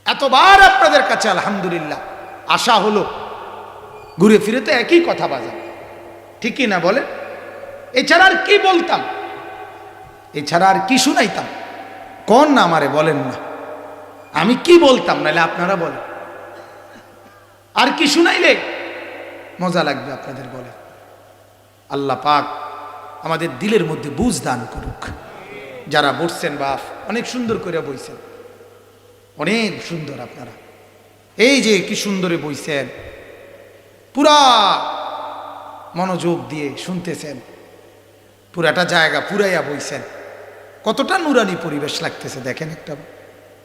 এতবার আপনাদের কাছে আলহামদুলিল্লাহ আশা হলো, ঘুরে ফিরে তো একই কথা বাজে, ঠিক কি না বলে? এছাড়া আর কি বলতাম, এছাড়া আর কি শুনাইতাম? কোন না আমারে বলেন না, আমি কি বলতাম? নাহলে আপনারা বলেন, আর কি শুনাইলে মজা লাগবে আপনাদের? বলে আল্লাহ পাক আমাদের দিলের মধ্যে বুঝ দান করুক। যারা বসছেন বাপ, অনেক সুন্দর করে বইছেন, অনেক সুন্দর। আপনারা এই যে কি সুন্দরে বইছেন, পুরা মনোযোগ দিয়ে শুনতেছেন, পুরাটা জায়গা পুরাইয়া বইছেন, কতটা নুরানি পরিবেশ লাগতেছে দেখেন একটা।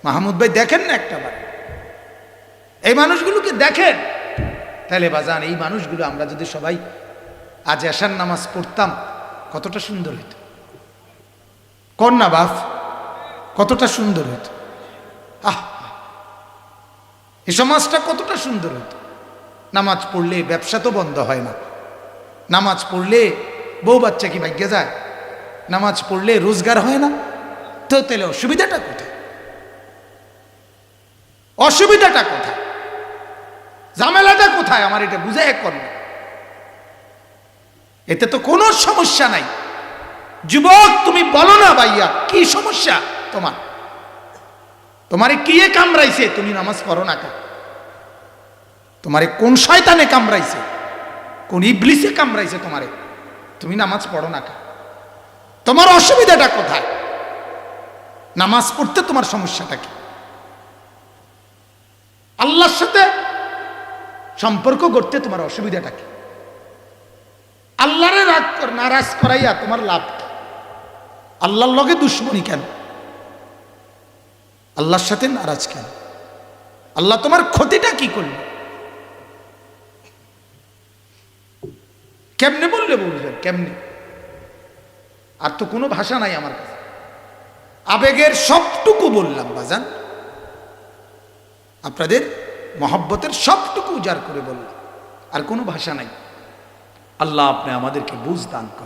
মাহমুদ ভাই দেখেন না একটা বার, এই মানুষগুলোকে দেখেন। তাহলে বাজান, এই মানুষগুলো আমরা যদি সবাই আজ এশার নামাজ পড়তাম কতটা সুন্দর হইত, কর না বাপ? কতটা সুন্দর হইত, আহ, এই সমাজটা কতটা সুন্দর হইতো। নামাজ পড়লে ব্যবসা তো বন্ধ হয় না, নামাজ পড়লে বউ বাচ্চা কি ভাগ্যে যায়, নামাজ পড়লে রোজগার হয় না, তো তাহলে অসুবিধাটা কোথায়? অসুবিধাটা কোথায়? ঝামেলাটা কোথায়? আমার এটা বুঝে এক কর না। এতে তো কোনো সমস্যা নাই। যুবক তুমি বলো না ভাইয়া, কি সমস্যা তোমার? তোমারে কি কামড়াইছে? তুমি নামাজ পড়ো না কা? তোমারে কোন শয়তানে কামড়াইছে? কোন ইবলিসে কামড়াইছে তোমারে? তুমি নামাজ পড়ো না কা? তোমার অসুবিধাটা কোথায়? নামাজ পড়তে তোমার সমস্যাটা কি? আল্লাহর সাথে সম্পর্ক করতে তোমার অসুবিধাটা কি? আল্লাহরে নারাজ করাইয়া তোমার লাভ কি? আল্লাহর লগে দুশ্মনী কেন? আল্লাহর সাথে নারাজ কেন? আল্লাহ তোমার ক্ষতিটা কি করলো? কেমনে বললে বলবেন? কেমনে? আর তো কোনো ভাষা নাই আমার কাছে, আবেগের সবটুকু বললাম বাজান, আপনাদের মহব্বতের সবটুকু উজাড় করে বললাম, আর কোনো ভাষা নাই। আল্লাহ আপনি আমাদেরকে বুঝ দান করেন।